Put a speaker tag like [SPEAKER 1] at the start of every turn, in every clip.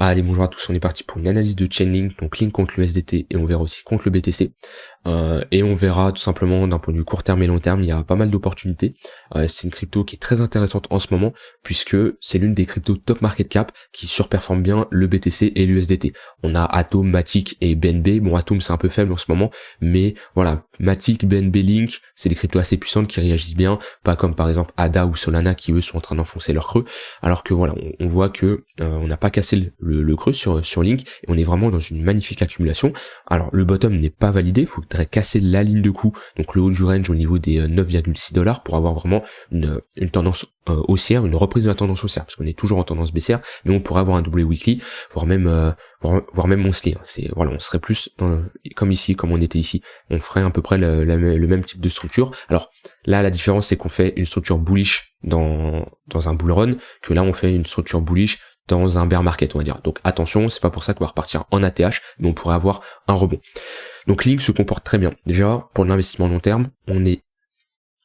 [SPEAKER 1] Allez, bonjour à tous, on est parti pour une analyse de Chainlink, donc Link contre le USDT et on verra aussi contre le BTC. Et on verra tout simplement d'un point de vue court terme et long terme, il y a pas mal d'opportunités. C'est une crypto qui est très intéressante en ce moment puisque c'est l'une des cryptos top market cap qui surperforme bien le BTC et l'USDT. On a Atom, Matic et BNB. Bon, Atom c'est un peu faible en ce moment, mais voilà, Matic, BNB, Link, c'est des cryptos assez puissantes qui réagissent bien, pas comme par exemple ADA ou Solana qui eux sont en train d'enfoncer leur creux. Alors que voilà, on voit que on n'a pas cassé le creux sur Link et on est vraiment dans une magnifique accumulation. Alors le bottom n'est pas validé, il faudrait casser la ligne de coup, donc le haut du range au niveau des 9,6$ pour avoir vraiment une tendance haussière, une reprise de la tendance haussière, parce qu'on est toujours en tendance baissière, mais on pourrait avoir un double weekly, voire même monthly. C'est voilà, on serait plus comme ici, comme on était ici, on ferait à peu près le même type de structure. Alors là, la différence c'est qu'on fait une structure bullish dans un bull run, que là on fait une structure bullish dans un bear market, on va dire. Donc attention, c'est pas pour ça qu'on va repartir en ATH, mais on pourrait avoir un rebond. Donc Link se comporte très bien. Déjà, pour l'investissement long terme, on est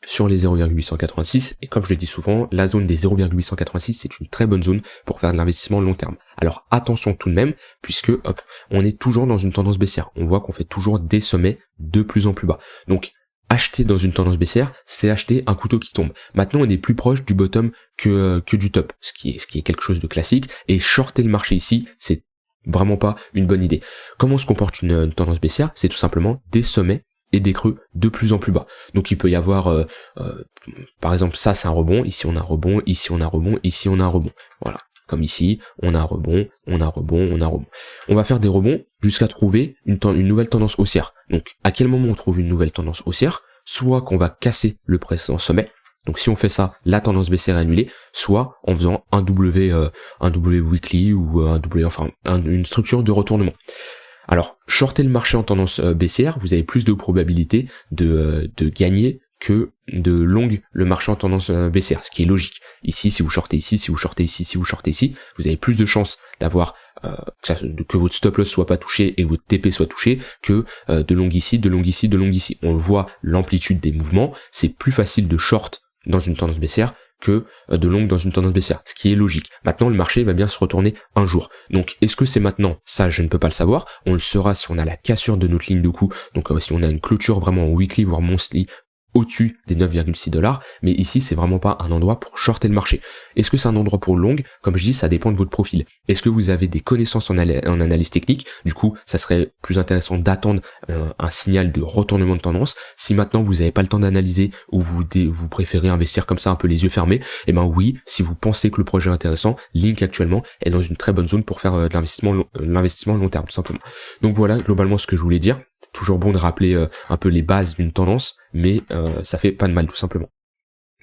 [SPEAKER 1] sur les 0,886, et comme je le dis souvent, la zone des 0,886, c'est une très bonne zone pour faire de l'investissement long terme. Alors attention tout de même, puisque hop, on est toujours dans une tendance baissière. On voit qu'on fait toujours des sommets de plus en plus bas. Donc acheter dans une tendance baissière, c'est acheter un couteau qui tombe. Maintenant, on est plus proche du bottom que du top, ce qui est quelque chose de classique, et shorter le marché ici, c'est vraiment pas une bonne idée. Comment se comporte une tendance baissière? C'est tout simplement des sommets et des creux de plus en plus bas. Donc il peut y avoir, par exemple, ça c'est un rebond, ici on a un rebond, ici on a un rebond, ici on a un rebond. Voilà, comme ici, on a un rebond, on a un rebond, on a un rebond. On va faire des rebonds jusqu'à trouver une nouvelle tendance haussière. Donc à quel moment on trouve une nouvelle tendance haussière? Soit qu'on va casser le précédent sommet, donc si on fait ça, la tendance baissière est annulée, soit en faisant un W weekly ou un W, enfin une structure de retournement. Alors, shorter le marché en tendance baissière, vous avez plus de probabilité de gagner que de long le marché en tendance baissière, ce qui est logique. Ici, si vous shortez ici, si vous shortez ici, si vous shortez ici, vous avez plus de chances d'avoir que votre stop loss soit pas touché et votre TP soit touché que de long ici, de long ici, de long ici. On le voit, l'amplitude des mouvements, c'est plus facile de short dans une tendance baissière que de long dans une tendance baissière, ce qui est logique. Maintenant, le marché va bien se retourner un jour. Donc, est-ce que c'est maintenant? Ça, je ne peux pas le savoir. On le saura si on a la cassure de notre ligne de coup, donc si on a une clôture vraiment en weekly, voire monthly, au-dessus des 9,6$, mais ici c'est vraiment pas un endroit pour shorter le marché. Est-ce que c'est un endroit pour long? Comme je dis, ça dépend de votre profil. Est-ce que vous avez des connaissances en analyse technique? Du coup, ça serait plus intéressant d'attendre un signal de retournement de tendance. Si maintenant vous n'avez pas le temps d'analyser ou vous préférez investir comme ça un peu les yeux fermés, eh ben oui, si vous pensez que le projet est intéressant, Link actuellement est dans une très bonne zone pour faire de l'investissement long terme tout simplement. Donc voilà globalement ce que je voulais dire. C'est toujours bon de rappeler un peu les bases d'une tendance, mais ça fait pas de mal tout simplement.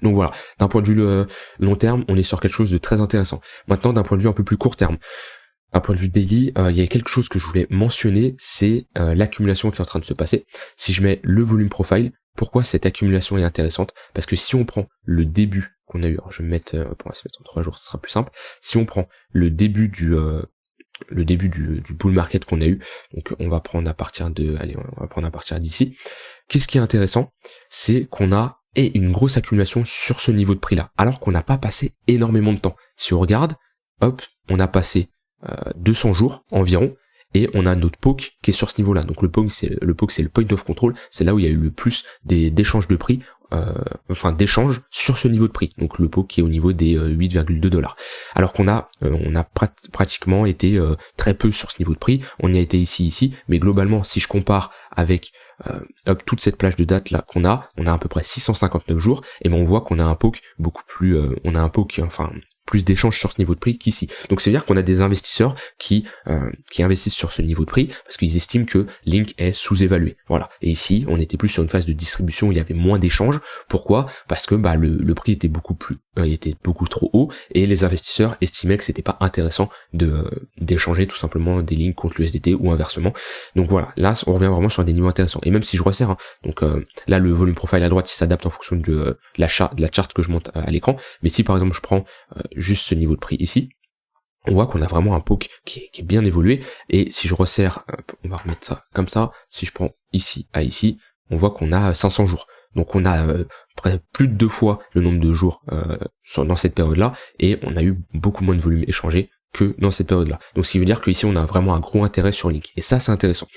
[SPEAKER 1] Donc voilà, d'un point de vue long terme, on est sur quelque chose de très intéressant. Maintenant, d'un point de vue un peu plus court terme, d'un point de vue daily, il y a quelque chose que je voulais mentionner, c'est l'accumulation qui est en train de se passer. Si je mets le volume profile, pourquoi cette accumulation est intéressante? Parce que si on prend le début qu'on a eu, alors je vais mettre, on va se mettre en 3 jours, ce sera plus simple. Si on prend le début du bull market qu'on a eu, donc on va prendre à partir d'ici. Qu'est-ce qui est intéressant, c'est qu'on a une grosse accumulation sur ce niveau de prix là, alors qu'on n'a pas passé énormément de temps. Si on regarde, hop, on a passé 200 jours environ, et on a notre POC qui est sur ce niveau-là. Donc le POC c'est le point of control, c'est là où il y a eu le plus d'échanges de prix, d'échanges sur ce niveau de prix. Donc le POC qui est au niveau des 8,2$. Alors qu'on a pratiquement été très peu sur ce niveau de prix. On y a été ici, mais globalement si je compare avec toute cette plage de date là qu'on a, on a à peu près 659 jours, et ben on voit qu'on a un POC beaucoup plus, plus d'échanges sur ce niveau de prix qu'ici. Donc c'est à dire qu'on a des investisseurs qui investissent sur ce niveau de prix parce qu'ils estiment que Link est sous-évalué. Voilà. Et ici, on était plus sur une phase de distribution où il y avait moins d'échanges. Pourquoi? Parce que le prix était beaucoup trop haut et les investisseurs estimaient que c'était pas intéressant d'échanger tout simplement des lignes contre l'USDT ou inversement. Donc voilà, là on revient vraiment sur des niveaux intéressants. Et même si je resserre, donc là le volume profile à droite il s'adapte en fonction de la charte que je monte à l'écran. Mais si par exemple je prends juste ce niveau de prix ici, on voit qu'on a vraiment un POC qui est bien évolué, et si je resserre, on va remettre ça comme ça, si je prends ici à ici, on voit qu'on a 500 jours. Donc on a plus de 2 fois le nombre de jours dans cette période-là, et on a eu beaucoup moins de volume échangé que dans cette période-là. Donc ce qui veut dire qu'ici on a vraiment un gros intérêt sur Link. Et ça c'est intéressant.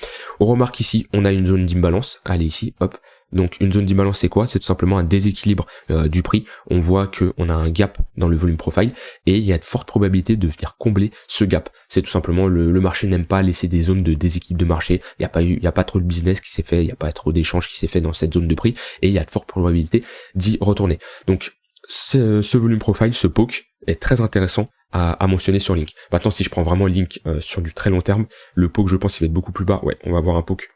[SPEAKER 1] On remarque ici, on a une zone d'imbalance. Allez ici, hop. Donc une zone d'imbalance c'est quoi? C'est tout simplement un déséquilibre du prix. On voit qu'on a un gap dans le volume profile et il y a de fortes probabilités de venir combler ce gap. C'est tout simplement le marché n'aime pas laisser des zones de déséquilibre de marché. Il n'y a pas trop de business qui s'est fait, il n'y a pas trop d'échanges qui s'est fait dans cette zone de prix et il y a de fortes probabilités d'y retourner. Donc ce volume profile, ce poke est très intéressant à mentionner sur Link. Maintenant si je prends vraiment Link sur du très long terme, le poke je pense il va être beaucoup plus bas. Ouais, on va avoir un poke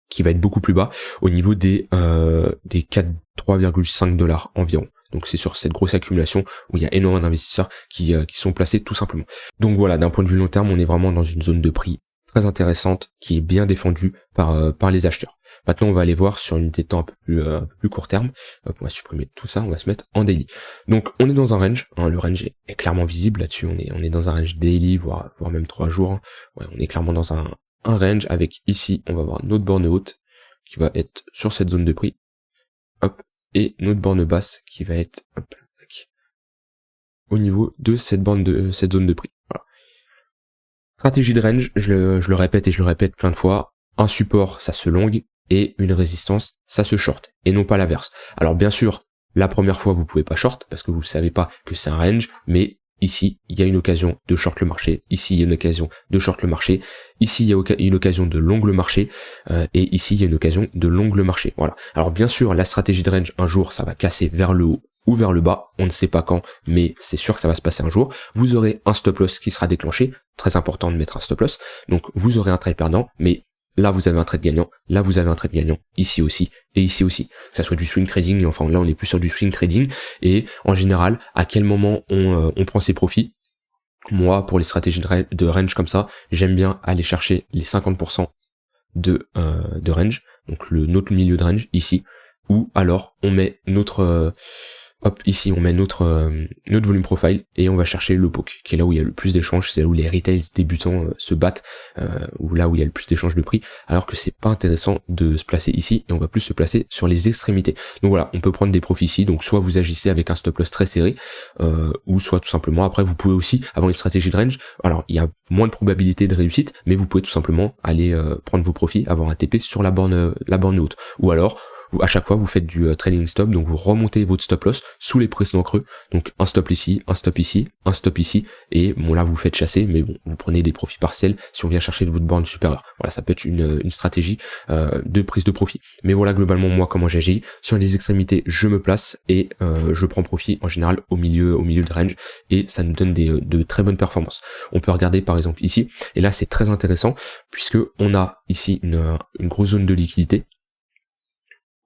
[SPEAKER 1] qui va être beaucoup plus bas au niveau des 3,5 $ environ. Donc c'est sur cette grosse accumulation où il y a énormément d'investisseurs qui sont placés tout simplement. Donc voilà, d'un point de vue long terme, on est vraiment dans une zone de prix très intéressante qui est bien défendue par les acheteurs. Maintenant, on va aller voir sur une unité de temps un peu plus court terme. Hop, on va supprimer tout ça, on va se mettre en daily. Donc on est dans un range, hein, le range est clairement visible là-dessus, on est dans un range daily, voire même 3 jours. Hein. Ouais, on est clairement dans un range avec ici, on va avoir notre borne haute qui va être sur cette zone de prix, hop, et notre borne basse qui va être hop, au niveau de cette zone de prix. Voilà. Stratégie de range, je le répète et je le répète plein de fois, un support ça se longue et une résistance ça se short et non pas l'inverse. Alors bien sûr, la première fois vous pouvez pas short parce que vous ne savez pas que c'est un range, mais ici, il y a une occasion de short le marché. Ici, il y a une occasion de short le marché. Ici, il y a une occasion de long le marché. Et ici, il y a une occasion de long le marché. Voilà. Alors, bien sûr, la stratégie de range, un jour, ça va casser vers le haut ou vers le bas. On ne sait pas quand, mais c'est sûr que ça va se passer un jour. Vous aurez un stop loss qui sera déclenché. Très important de mettre un stop loss. Donc, vous aurez un trade perdant, mais là, vous avez un trade gagnant. Là, vous avez un trade gagnant. Ici aussi. Et ici aussi. Que ça soit du swing trading. Enfin, là, on est plus sur du swing trading. Et en général, à quel moment on prend ses profits? Moi, pour les stratégies de range comme ça, j'aime bien aller chercher les 50% de range. Donc, notre milieu de range, ici. Ou alors, on met notre... hop, ici on met notre volume profile et on va chercher le poke, qui est là où il y a le plus d'échanges, c'est là où les retails débutants se battent, ou là où il y a le plus d'échanges de prix, alors que c'est pas intéressant de se placer ici, et on va plus se placer sur les extrémités. Donc voilà, on peut prendre des profits ici, donc soit vous agissez avec un stop loss très serré, ou soit tout simplement, après vous pouvez aussi avoir une stratégie de range, alors il y a moins de probabilité de réussite, mais vous pouvez tout simplement aller prendre vos profits, avoir un TP sur la borne haute, ou alors à chaque fois vous faites du trailing stop, donc vous remontez votre stop loss sous les précédents creux, donc un stop ici, un stop ici, un stop ici, et bon là vous faites chasser, mais bon, vous prenez des profits partiels si on vient chercher de votre borne supérieure. Voilà, ça peut être une stratégie de prise de profit. Mais voilà globalement moi comment j'agis. Sur les extrémités je me place et je prends profit en général au milieu de range, et ça nous donne de très bonnes performances. On peut regarder par exemple ici, et là c'est très intéressant puisque on a ici une grosse zone de liquidité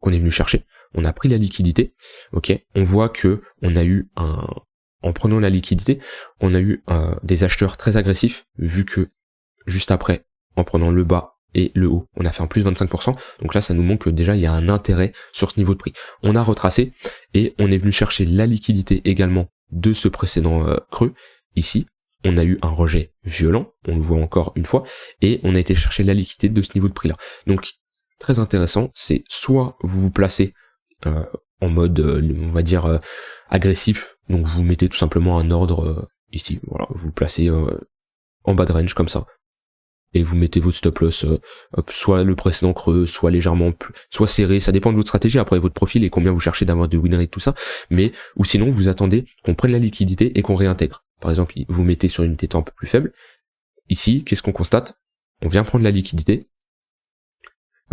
[SPEAKER 1] qu'on est venu chercher, on a pris la liquidité, ok, on voit que on a eu en prenant la liquidité, on a eu des acheteurs très agressifs, vu que juste après, en prenant le bas et le haut, on a fait un plus 25%, donc là ça nous montre que déjà il y a un intérêt sur ce niveau de prix. On a retracé, et on est venu chercher la liquidité également de ce précédent creux, ici, on a eu un rejet violent, on le voit encore une fois, et on a été chercher la liquidité de ce niveau de prix là. Donc très intéressant, c'est soit vous vous placez en mode, on va dire, agressif, donc vous mettez tout simplement un ordre ici, voilà, vous vous placez en bas de range comme ça, et vous mettez votre stop loss, soit le précédent creux, soit légèrement plus, soit serré, ça dépend de votre stratégie, après votre profil et combien vous cherchez d'avoir de win rate, tout ça, mais, ou sinon vous attendez qu'on prenne la liquidité et qu'on réintègre. Par exemple, vous mettez sur une unité de temps un peu plus faible, ici, qu'est-ce qu'on constate? On vient prendre la liquidité,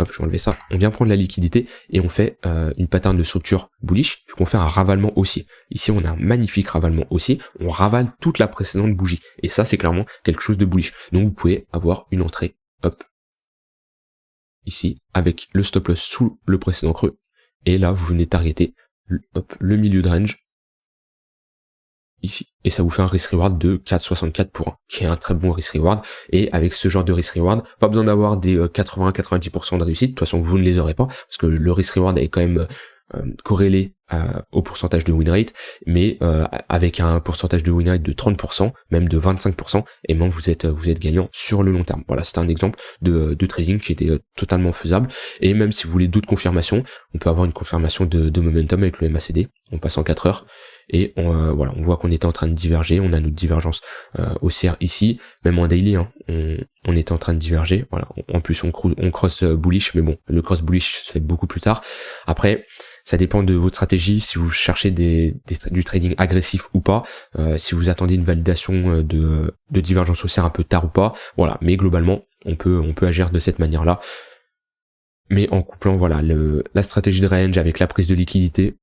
[SPEAKER 1] hop, je vais enlever ça. On vient prendre la liquidité et on fait une pattern de structure bullish, puis qu'on fait un ravalement haussier. Ici, on a un magnifique ravalement haussier. On ravale toute la précédente bougie. Et ça, c'est clairement quelque chose de bullish. Donc, vous pouvez avoir une entrée, hop, ici, avec le stop loss sous le précédent creux. Et là, vous venez targeter, hop, le milieu de range, ici, et ça vous fait un risk reward de 4,64 pour 1, qui est un très bon risk reward, et avec ce genre de risk reward, pas besoin d'avoir des 80-90% de réussite, de toute façon vous ne les aurez pas, parce que le risk reward est quand même corrélé au pourcentage de win rate, mais avec un pourcentage de win rate de 30%, même de 25%, et même vous êtes gagnant sur le long terme. Voilà, c'est un exemple de trading qui était totalement faisable, et même si vous voulez d'autres confirmations, on peut avoir une confirmation de momentum avec le MACD, on passe en 4 heures, et voilà, on voit qu'on était en train de diverger, on a notre divergence haussière ici, même en daily, hein, on était en train de diverger, voilà, en plus on cross bullish, mais bon, le cross bullish se fait beaucoup plus tard. Après, ça dépend de votre stratégie, si vous cherchez du trading agressif ou pas, si vous attendez une validation de divergence haussière un peu tard ou pas, voilà, mais globalement, on peut agir de cette manière-là, mais en couplant, voilà, la stratégie de range avec la prise de liquidité,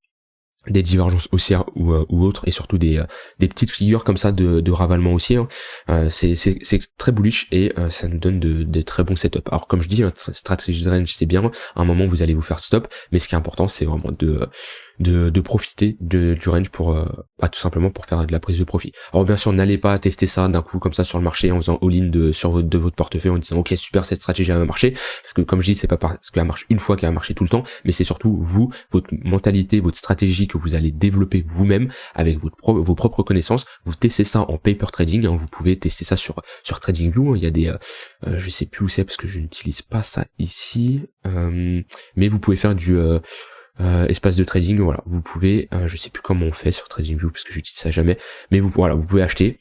[SPEAKER 1] des divergences haussières ou autres, et surtout des petites figures comme ça de ravalement haussier, hein. C'est très bullish, et ça nous donne de très bons setups. Alors comme je dis, stratégie de range c'est bien, à un moment vous allez vous faire stop, mais ce qui est important c'est vraiment de profiter du range pour tout simplement pour faire de la prise de profit. Alors bien sûr, n'allez pas tester ça d'un coup comme ça sur le marché en faisant all-in de votre portefeuille en disant ok super, cette stratégie a marché, parce que comme je dis, c'est pas parce qu'elle marche une fois qu'elle a marché tout le temps, mais c'est surtout vous, votre mentalité, votre stratégie que vous allez développer vous-même avec vos propres connaissances. Vous testez ça en paper trading, hein, vous pouvez tester ça sur TradingView, hein. Il y a des je sais plus où c'est parce que je n'utilise pas ça ici, mais vous pouvez faire du espace de trading, voilà, vous pouvez, je sais plus comment on fait sur TradingView parce que j'utilise ça jamais, mais vous pouvez acheter,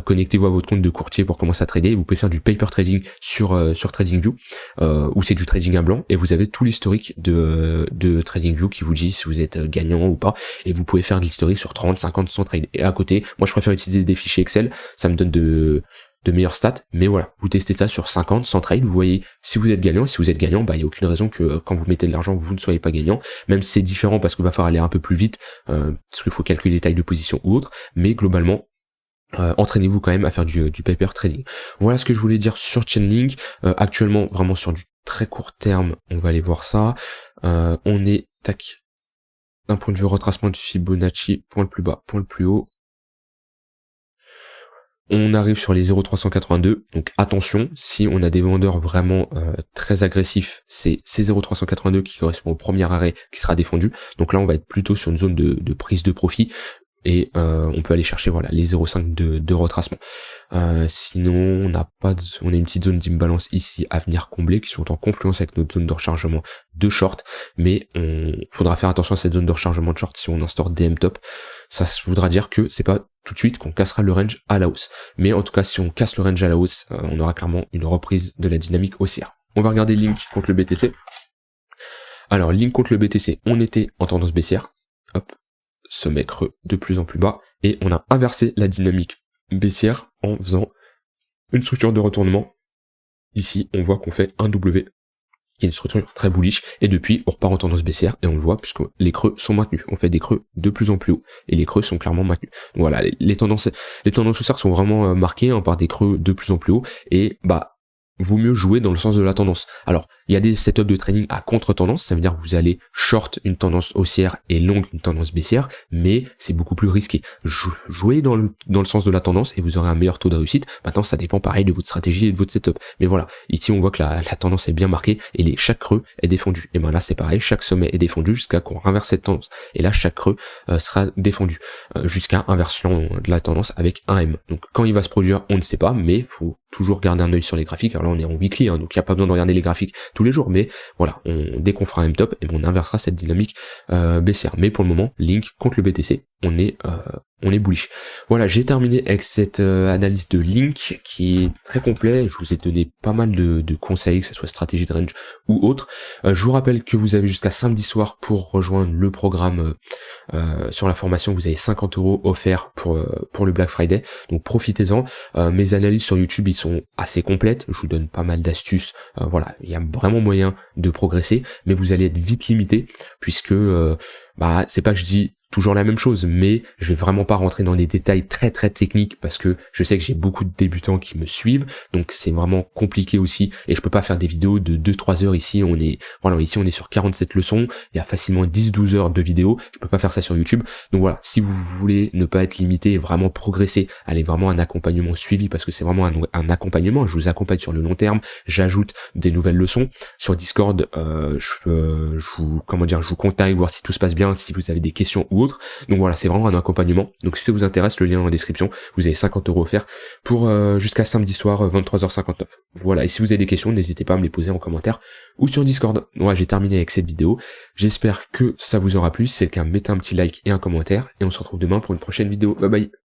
[SPEAKER 1] connectez-vous à votre compte de courtier pour commencer à trader, vous pouvez faire du paper trading sur TradingView, où c'est du trading à blanc, et vous avez tout l'historique de TradingView qui vous dit si vous êtes gagnant ou pas, et vous pouvez faire de l'historique sur 30, 50, 100 trades. Et à côté, moi je préfère utiliser des fichiers Excel, ça me donne de meilleures stats, mais voilà, vous testez ça sur 50, 100 trades, vous voyez si vous êtes gagnant, il y a aucune raison que quand vous mettez de l'argent, vous ne soyez pas gagnant, même si c'est différent parce qu'il va falloir aller un peu plus vite, parce qu'il faut calculer les tailles de position ou autre, mais globalement, entraînez-vous quand même à faire du paper trading. Voilà ce que je voulais dire sur Chainlink. Actuellement, vraiment sur du très court terme, on va aller voir ça. On est, d'un point de vue retracement de Fibonacci, point le plus bas, point le plus haut. On arrive sur les 0,382, donc attention, si on a des vendeurs vraiment très agressifs, c'est ces 0,382 qui correspond au premier arrêt qui sera défendu, donc là on va être plutôt sur une zone de prise de profit, et on peut aller chercher voilà les 0,5 de retracement. Sinon on a une petite zone d'imbalance ici à venir combler, qui sont en confluence avec notre zone de rechargement de short, mais on faudra faire attention à cette zone de rechargement de short si on instaure DM top. Ça voudra dire que c'est pas tout de suite qu'on cassera le range à la hausse, mais en tout cas si on casse le range à la hausse, on aura clairement une reprise de la dynamique haussière. On va regarder Link contre le BTC. Alors Link contre le BTC, on était en tendance baissière, hop, sommet creux de plus en plus bas, et on a inversé la dynamique baissière en faisant une structure de retournement. Ici on voit qu'on fait un W, qui est une structure très bullish, et depuis on repart en tendance baissière, et on le voit puisque les creux sont maintenus, on fait des creux de plus en plus haut, et les creux sont clairement maintenus. Donc voilà, les tendances haussières sont vraiment marquées par des creux de plus en plus haut, et vaut mieux jouer dans le sens de la tendance. Alors, il y a des setups de trading à contre-tendance, ça veut dire que vous allez short une tendance haussière et long une tendance baissière, mais c'est beaucoup plus risqué. Jouez dans le sens de la tendance et vous aurez un meilleur taux de réussite. Maintenant, ça dépend pareil de votre stratégie et de votre setup. Mais voilà, ici on voit que la tendance est bien marquée et chaque creux est défendu. Et ben là c'est pareil, chaque sommet est défendu jusqu'à qu'on renverse cette tendance. Et là chaque creux sera défendu jusqu'à inversion de la tendance avec un M. Donc quand il va se produire, on ne sait pas, mais faut toujours garder un œil sur les graphiques. Alors là on est en weekly, hein, donc il n'y a pas besoin de regarder les graphiques tous les jours, mais voilà, dès qu'on fera un M-top, et on inversera cette dynamique baissière. Mais pour le moment, Link contre le BTC, on est bullish. Voilà, j'ai terminé avec cette analyse de Link qui est très complet. Je vous ai donné pas mal de conseils, que ce soit stratégie de range ou autre. Je vous rappelle que vous avez jusqu'à samedi soir pour rejoindre le programme sur la formation. Vous avez 50 € offerts pour le Black Friday, donc profitez-en. Mes analyses sur YouTube, ils sont assez complètes. Je vous donne pas mal d'astuces. Voilà, il y a vraiment moyen de progresser, mais vous allez être vite limité puisque c'est pas que je dis toujours la même chose, mais je vais vraiment pas rentrer dans des détails très très techniques parce que je sais que j'ai beaucoup de débutants qui me suivent, donc c'est vraiment compliqué aussi, et je peux pas faire des vidéos de 2-3 heures ici. Ici on est sur 47 leçons, il y a facilement 10-12 heures de vidéos, je peux pas faire ça sur YouTube. Donc voilà, si vous voulez ne pas être limité et vraiment progresser, allez vraiment un accompagnement suivi, parce que c'est vraiment un accompagnement. Je vous accompagne sur le long terme, j'ajoute des nouvelles leçons sur Discord. Je vous contacte, voir si tout se passe bien. bien si vous avez des questions ou autres. Donc voilà, c'est vraiment un accompagnement. Donc si ça vous intéresse, le lien est en description. Vous avez 50 € offerts pour jusqu'à samedi soir 23h59. Voilà, et si vous avez des questions, n'hésitez pas à me les poser en commentaire ou sur Discord. Voilà, j'ai terminé avec cette vidéo. J'espère que ça vous aura plu. Si c'est le cas, mettez un petit like et un commentaire. Et on se retrouve demain pour une prochaine vidéo. Bye bye.